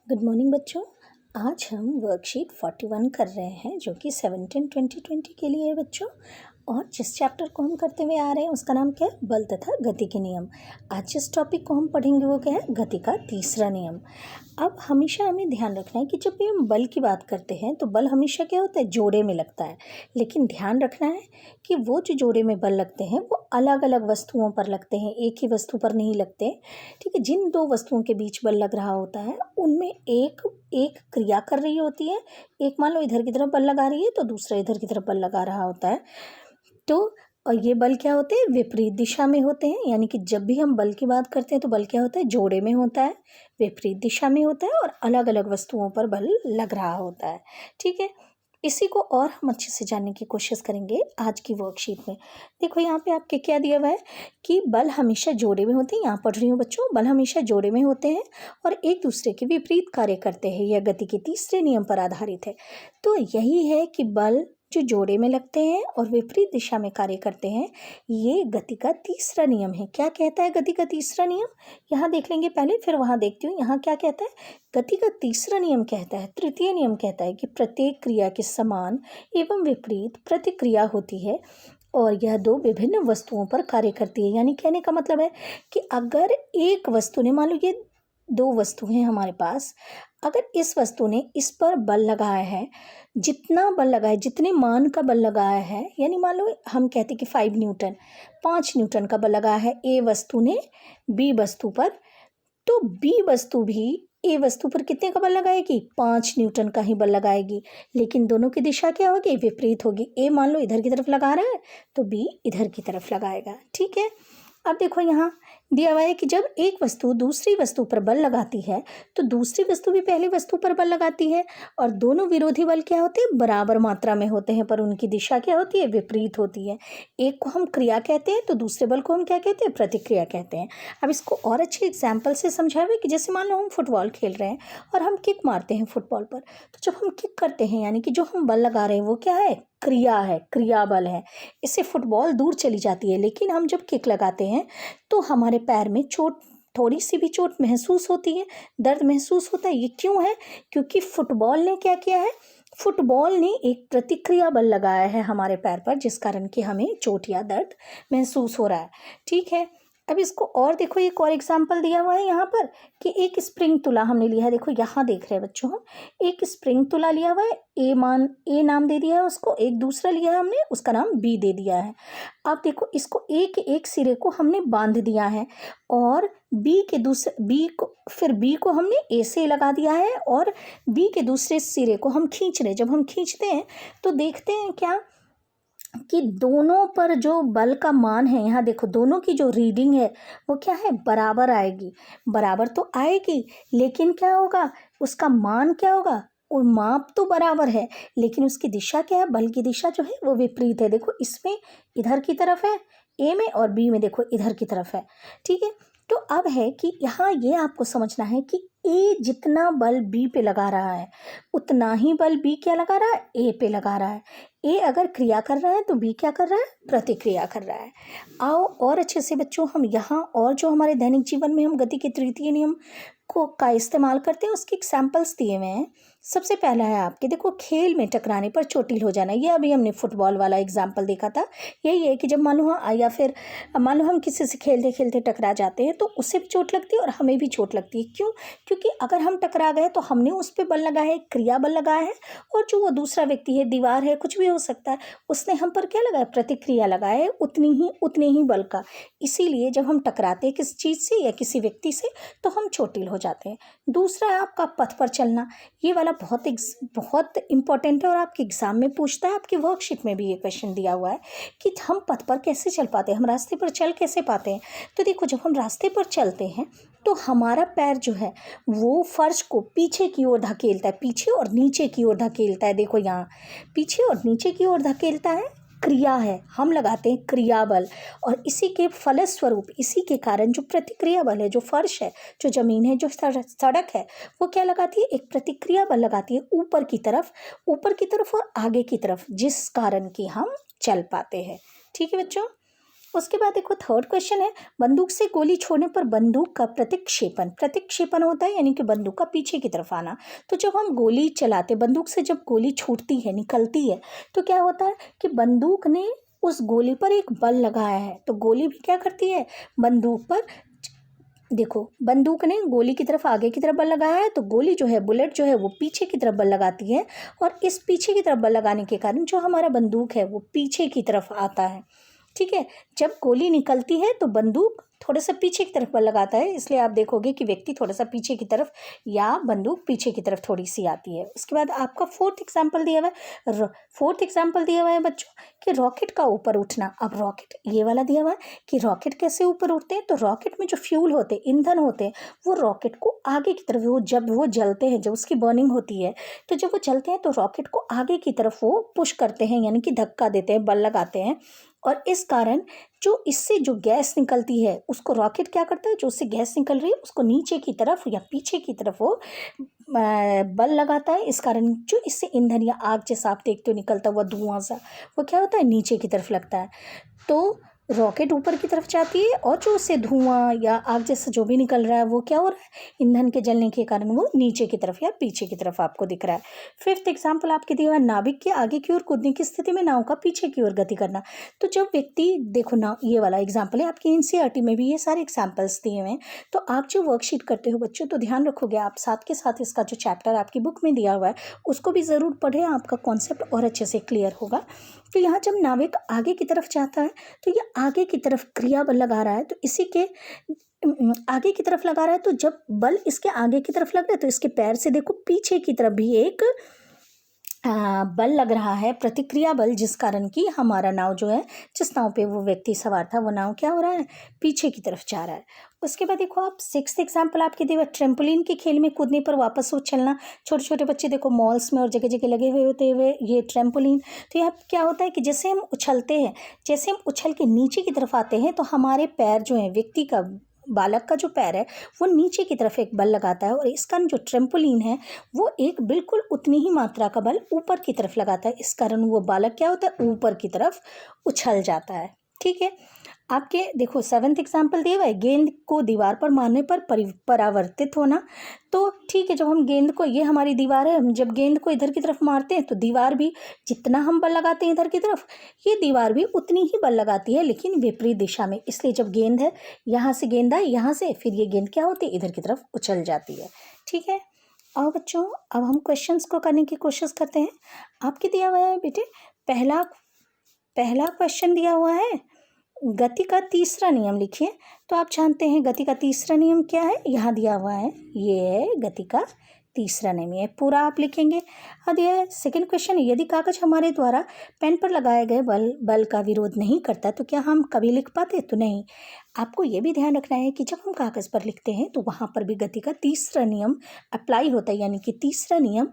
Good morning बच्चों। आज हम वर्कशीट 41 कर रहे हैं जो कि 17-20-20 के लिए है बच्चों। और जिस चैप्टर को हम करते हुए आ रहे हैं उसका नाम क्या है? बल तथा गति के नियम। आज जिस टॉपिक को हम पढ़ेंगे वो क्या है? गति का तीसरा नियम। अब हमेशा हमें ध्यान रखना है कि जब भी हम बल की बात करते हैं तो बल हमेशा क्या होता है? जोड़े में लगता है। लेकिन ध्यान रखना है कि वो जो जोड़े में बल लगते हैं वो अलग अलग वस्तुओं पर लगते हैं, एक ही वस्तु पर नहीं लगते। ठीक है, जिन दो वस्तुओं के बीच बल लग रहा होता है उनमें एक एक क्रिया कर रही होती है। एक मान लो इधर की तरफ बल लगा रही है तो दूसरा इधर की तरफ बल लगा रहा होता है। तो और ये बल क्या होते हैं? विपरीत दिशा में होते हैं। यानी कि जब भी हम बल की बात करते हैं तो बल क्या होता है? जोड़े में होता है, विपरीत दिशा में होता है और अलग अलग वस्तुओं पर बल लग रहा होता है। ठीक है, इसी को और हम अच्छे से जानने की कोशिश करेंगे आज की वर्कशीट में। देखो यहाँ पे आपके क्या दिया हुआ है कि बल हमेशा जोड़े में होते हैं। यहाँ पढ़ रही हूँ बच्चों, बल हमेशा जोड़े में होते हैं और एक दूसरे के विपरीत कार्य करते हैं। यह गति के तीसरे नियम पर आधारित है। तो यही है कि बल जो जोड़े में लगते हैं और विपरीत दिशा में कार्य करते हैं, ये गति का तीसरा नियम है। क्या कहता है गति का तीसरा नियम? यहाँ देख लेंगे पहले, फिर वहाँ देखती हूँ यहाँ क्या कहता है। गति का तीसरा नियम कहता है, तृतीय नियम कहता है कि प्रत्येक क्रिया के समान एवं विपरीत प्रतिक्रिया होती है और यह दो विभिन्न वस्तुओं पर कार्य करती है। यानी कहने का मतलब है कि अगर एक वस्तु ने, मान लो ये दो वस्तु हैं हमारे पास, अगर इस वस्तु ने इस पर बल लगाया है, जितना बल लगाया, जितने मान का बल लगाया है, यानी मान लो हम कहते हैं कि 5 न्यूटन, 5 न्यूटन का बल लगाया है ए वस्तु ने बी वस्तु पर, तो बी वस्तु भी ए वस्तु पर कितने का बल लगाएगी? 5 न्यूटन का ही बल लगाएगी। लेकिन दोनों की दिशा क्या होगी? विपरीत होगी। ए मान लो इधर की तरफ लगा रहा है तो बी इधर की तरफ लगाएगा। ठीक है, अब देखो यहाँ दिया हुआ है कि जब एक वस्तु दूसरी वस्तु पर बल लगाती है तो दूसरी वस्तु भी पहली वस्तु पर बल लगाती है और दोनों विरोधी बल क्या होते हैं? बराबर मात्रा में होते हैं, पर उनकी दिशा क्या होती है? विपरीत होती है। एक को हम क्रिया कहते हैं तो दूसरे बल को हम क्या कहते हैं? प्रतिक्रिया कहते हैं। अब इसको और अच्छे एग्जाम्पल से समझावे कि जैसे मान लो हम फुटबॉल खेल रहे हैं और हम किक मारते हैं फुटबॉल पर, तो जब हम किक करते हैं यानी कि जो हम बल लगा रहे हैं वो क्या है? क्रिया है, क्रिया बल है। इससे फुटबॉल दूर चली जाती है। लेकिन हम जब किक लगाते हैं तो हमारे पैर में चोट, थोड़ी सी भी चोट महसूस होती है, दर्द महसूस होता है। ये क्यों है? क्योंकि फुटबॉल ने क्या किया है? फुटबॉल ने एक प्रतिक्रिया बल लगाया है हमारे पैर पर, जिस कारण कि हमें चोट या दर्द महसूस हो रहा है। ठीक है, अब इसको और देखो, एक और एग्जाम्पल दिया हुआ है यहाँ पर कि एक स्प्रिंग तुला हमने लिया है। देखो यहाँ देख रहे हैं बच्चों, हम एक स्प्रिंग तुला लिया हुआ है, ए नाम दे दिया है उसको, एक दूसरा लिया है हमने, उसका नाम बी दे दिया है। अब देखो इसको एक एक सिरे को हमने बांध दिया है और बी को हमने ए से लगा दिया है और बी के दूसरे सिरे को हम खींच रहे। जब हम खींचते हैं तो देखते हैं क्या कि दोनों पर जो बल का मान है, यहाँ देखो दोनों की जो रीडिंग है वो क्या है? बराबर आएगी। बराबर तो आएगी लेकिन क्या होगा? उसका मान क्या होगा? और माप तो बराबर है लेकिन उसकी दिशा क्या है? बल की दिशा जो है वो विपरीत है। देखो इसमें इधर की तरफ है ए में और बी में देखो इधर की तरफ है। ठीक है, तो अब है कि यहाँ ये आपको समझना है कि ए जितना बल बी पे लगा रहा है उतना ही बल बी क्या लगा रहा है? ए पे लगा रहा है। ए अगर क्रिया कर रहा है तो बी क्या कर रहा है? प्रतिक्रिया कर रहा है। आओ और अच्छे से बच्चों हम यहाँ और जो हमारे दैनिक जीवन में हम गति के तृतीय नियम का इस्तेमाल करते हैं उसके एग्जाम्पल्स दिए हुए हैं। सबसे पहला है आपके, देखो खेल में टकराने पर चोटिल हो जाना। ये अभी हमने फुटबॉल वाला एग्जाम्पल देखा था। यही है कि जब मान लो या फिर मान लो हम किसी से खेलते खेलते टकरा जाते हैं तो उसे भी चोट लगती है और हमें भी चोट लगती है। क्यों? क्योंकि अगर हम टकरा गए तो हमने उस पर बल लगाया है, क्रिया बल लगाया है, और जो वो दूसरा व्यक्ति है, दीवार है, कुछ भी हो सकता है, उसने हम पर क्या लगाया? प्रतिक्रिया लगाया है, उतने ही बल का। इसीलिए जब हम टकराते हैं किसी चीज़ से या किसी व्यक्ति से तो हम चोटिल हो जाते हैं। दूसरा है आपका पथ पर चलना। ये वाला बहुत इंपॉर्टेंट है और आपके एग्जाम में पूछता है। आपकी वर्कशीट में भी ये क्वेश्चन दिया हुआ है कि हम पथ पर कैसे चल पाते हैं, हम रास्ते पर चल कैसे पाते हैं। तो देखो जब हम रास्ते पर चलते हैं तो हमारा पैर जो है वो फर्श को पीछे की ओर धकेलता है, पीछे और नीचे की ओर धकेलता है। देखो यहाँ पीछे और नीचे की ओर धकेलता है, क्रिया है, हम लगाते हैं क्रिया बल। और इसी के फलस्वरूप, इसी के कारण जो प्रतिक्रिया बल है, जो फर्श है, जो जमीन है, जो सड़क है, वो क्या लगाती है? एक प्रतिक्रिया बल लगाती है ऊपर की तरफ और आगे की तरफ, जिस कारण कि हम चल पाते हैं। ठीक है बच्चों, उसके बाद देखो थर्ड क्वेश्चन है, बंदूक से गोली छोड़ने पर बंदूक का प्रतिक्षेपण, प्रतिक्षेपण होता है यानी कि बंदूक का पीछे की तरफ आना। तो जब हम गोली चलाते, बंदूक से जब गोली छूटती है, निकलती है, तो क्या होता है कि बंदूक ने उस गोली पर एक बल लगाया है, तो गोली भी क्या करती है, बंदूक पर, देखो बंदूक ने गोली की तरफ आगे की तरफ बल लगाया है, तो गोली जो है, बुलेट जो है वो पीछे की तरफ बल लगाती है, और इस पीछे की तरफ बल लगाने के कारण जो हमारा बंदूक है वो पीछे की तरफ आता है। ठीक है, जब गोली निकलती है तो बंदूक थोड़ा सा पीछे की तरफ बल लगाता है, इसलिए आप देखोगे कि व्यक्ति थोड़ा सा पीछे की तरफ या बंदूक पीछे की तरफ थोड़ी सी आती है। उसके बाद आपका फोर्थ एग्जाम्पल दिया हुआ है बच्चों कि रॉकेट का ऊपर उठना। अब रॉकेट ये वाला दिया हुआ है कि रॉकेट कैसे ऊपर उठते हैं, तो रॉकेट में जो फ्यूल होते हैं, ईंधन होते हैं, वो रॉकेट को आगे की तरफ, वो जब वो जलते हैं, जब उसकी बर्निंग होती है, तो जब वो जलते हैं तो रॉकेट को आगे की तरफ वो पुश करते हैं, यानी कि धक्का देते हैं, बल लगाते हैं, और इस कारण जो इससे जो गैस निकलती है उसको रॉकेट क्या करता है, जो उससे गैस निकल रही है उसको नीचे की तरफ या पीछे की तरफ वो बल लगाता है। इस कारण जो इससे ईंधन या आग जैसा आप देखते हो निकलता हुआ धुआं सा, वो क्या होता है, नीचे की तरफ लगता है। तो रॉकेट ऊपर की तरफ जाती है, और जो उससे धुआं या आग जैसा जो भी निकल रहा है वो क्या हो रहा है, ईंधन के जलने के कारण वो नीचे की तरफ या पीछे की तरफ आपको दिख रहा है। फिफ्थ एग्जाम्पल आपके दिया हुआ है, नाविक के आगे की ओर कूदने की स्थिति में नाव का पीछे की ओर गति करना। तो जब व्यक्ति, देखो ना, ये वाला एग्जाम्पल है, आपकी एनसीईआरटी में भी ये सारे एग्जाम्पल्स दिए हुए हैं। तो आप जो वर्कशीट करते हो बच्चों, तो ध्यान रखोगे आप साथ के साथ इसका जो चैप्टर आपकी बुक में दिया हुआ है उसको भी ज़रूर पढ़ें, आपका कॉन्सेप्ट और अच्छे से क्लियर होगा। तो यहाँ जब नाविक आगे की तरफ जाता है तो ये आगे की तरफ क्रिया बल लगा रहा है, तो इसी के आगे की तरफ लगा रहा है, तो जब बल इसके आगे की तरफ लग रहा है तो इसके पैर से देखो पीछे की तरफ भी एक बल लग रहा है, प्रतिक्रिया बल, जिस कारण कि हमारा नाव जो है, जिस नाव पे वो व्यक्ति सवार था, वो नाव क्या हो रहा है, पीछे की तरफ जा रहा है। उसके बाद देखो आप सिक्स्थ एग्जाम्पल आपके दिए, ट्रेम्पोलिन के खेल में कूदने पर वापस उछलना। छोटे छोटे बच्चे देखो मॉल्स में और जगह जगह लगे हुए होते हुए ये ट्रेम्पोलिन। तो यहाँ क्या होता है कि जैसे हम उछलते हैं, जैसे हम उछल के नीचे की तरफ आते हैं, तो हमारे पैर जो है, व्यक्ति का, बालक का जो पैर है वो नीचे की तरफ एक बल लगाता है, और इस कारण जो ट्रेम्पोलिन है वो एक बिल्कुल उतनी ही मात्रा का बल ऊपर की तरफ लगाता है। इस कारण वो बालक क्या होता है, ऊपर की तरफ उछल जाता है। ठीक है, आपके देखो सेवन्थ एग्जाम्पल दिया हुआ है, गेंद को दीवार पर मारने पर परावर्तित होना। तो ठीक है, जब हम गेंद को, ये हमारी दीवार है, हम जब गेंद को इधर की तरफ मारते हैं तो दीवार भी, जितना हम बल लगाते हैं इधर की तरफ, ये दीवार भी उतनी ही बल लगाती है, लेकिन विपरीत दिशा में। इसलिए जब गेंद है, यहाँ से गेंद आई, यहाँ से, फिर ये गेंद क्या होती है, इधर की तरफ उछल जाती है। ठीक है, और बच्चों अब हम क्वेश्चंस को करने की कोशिश करते हैं। आपके दिया हुआ है बेटे, पहला क्वेश्चन दिया हुआ है, गति का तीसरा नियम लिखिए। तो आप जानते हैं गति का तीसरा नियम क्या है, यहाँ दिया हुआ है, ये है गति का तीसरा नियम, ये पूरा आप लिखेंगे। अब यह सेकंड क्वेश्चन है, यदि कागज हमारे द्वारा पेन पर लगाए गए बल का विरोध नहीं करता तो क्या हम कभी लिख पाते, तो नहीं। आपको ये भी ध्यान रखना है कि जब हम कागज़ पर लिखते हैं तो वहाँ पर भी गति का तीसरा नियम अप्लाई होता है, यानी कि तीसरा नियम,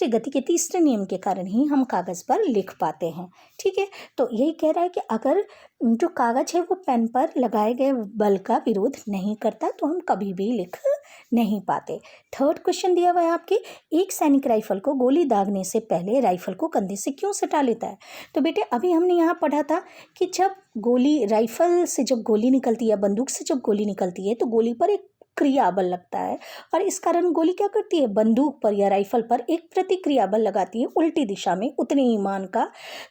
गति के तीसरे नियम के कारण ही हम कागज़ पर लिख पाते हैं। ठीक है, तो यही कह रहा है कि अगर जो कागज़ है वो पेन पर लगाए गए बल का विरोध नहीं करता तो हम कभी भी लिख नहीं पाते। थर्ड क्वेश्चन दिया हुआ है आपके, एक सैनिक राइफल को गोली दागने से पहले राइफल को कंधे से क्यों सटा लेता है। तो बेटे अभी हमने यहाँ पढ़ा था कि जब राइफल से जब गोली निकलती है, बंदूक से जब गोली निकलती है, तो गोली पर एक क्रिया बल लगता है, और इस कारण गोली क्या करती है, बंदूक पर या राइफल पर एक प्रतिक्रिया बल लगाती है उल्टी दिशा में उतने ही मान का।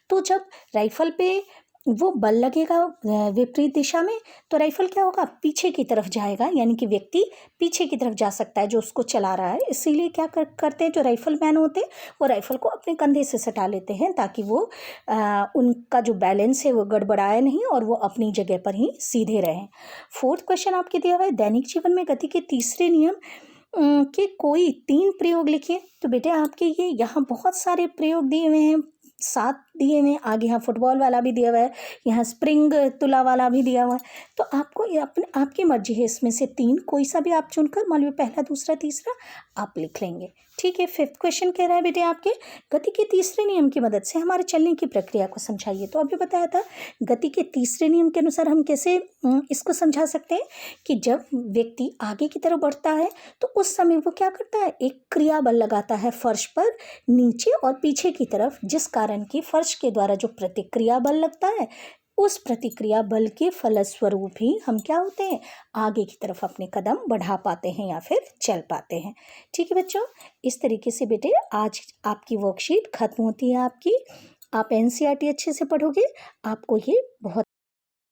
तो जब राइफल पे वो बल लगेगा विपरीत दिशा में, तो राइफल क्या होगा, पीछे की तरफ जाएगा, यानी कि व्यक्ति पीछे की तरफ जा सकता है जो उसको चला रहा है। इसीलिए क्या करते हैं जो राइफल मैन होते हैं, वो राइफल को अपने कंधे से सटा लेते हैं ताकि वो उनका जो बैलेंस है वो गड़बड़ाए नहीं और वो अपनी जगह पर ही सीधे रहें। फोर्थ क्वेश्चन आपके दिया हुआ है, दैनिक जीवन में गति के तीसरे नियम के कोई 3 प्रयोग लिखिए। तो बेटे आपके ये यहाँ बहुत सारे प्रयोग दिए हुए हैं, 7 दिए हुए हैं, आगे यहाँ फुटबॉल वाला भी दिया हुआ है, यहाँ स्प्रिंग तुला वाला भी दिया हुआ है। तो आपको ये आपकी मर्जी है, इसमें से 3 कोई सा भी आप चुनकर, मान लो पहला दूसरा तीसरा आप लिख लेंगे। ठीक है, फिफ्थ क्वेश्चन कह रहा है बेटे आपके, गति के तीसरे नियम की मदद से हमारे चलने की प्रक्रिया को समझाइए। तो अभी बताया था गति के तीसरे नियम के अनुसार हम कैसे इसको समझा सकते हैं कि जब व्यक्ति आगे की तरफ बढ़ता है तो उस समय वो क्या करता है, एक क्रिया बल लगाता है फर्श पर नीचे और पीछे की तरफ, जिस कारण कि फर्श के द्वारा जो प्रतिक्रिया बल लगता है उस प्रतिक्रिया बल के फलस्वरूप ही हम क्या होते हैं, आगे की तरफ अपने कदम बढ़ा पाते हैं या फिर चल पाते हैं। ठीक है बच्चों, इस तरीके से बेटे आज आपकी वर्कशीट खत्म होती है। आप एनसीईआरटी अच्छे से पढ़ोगे, आपको ये बहुत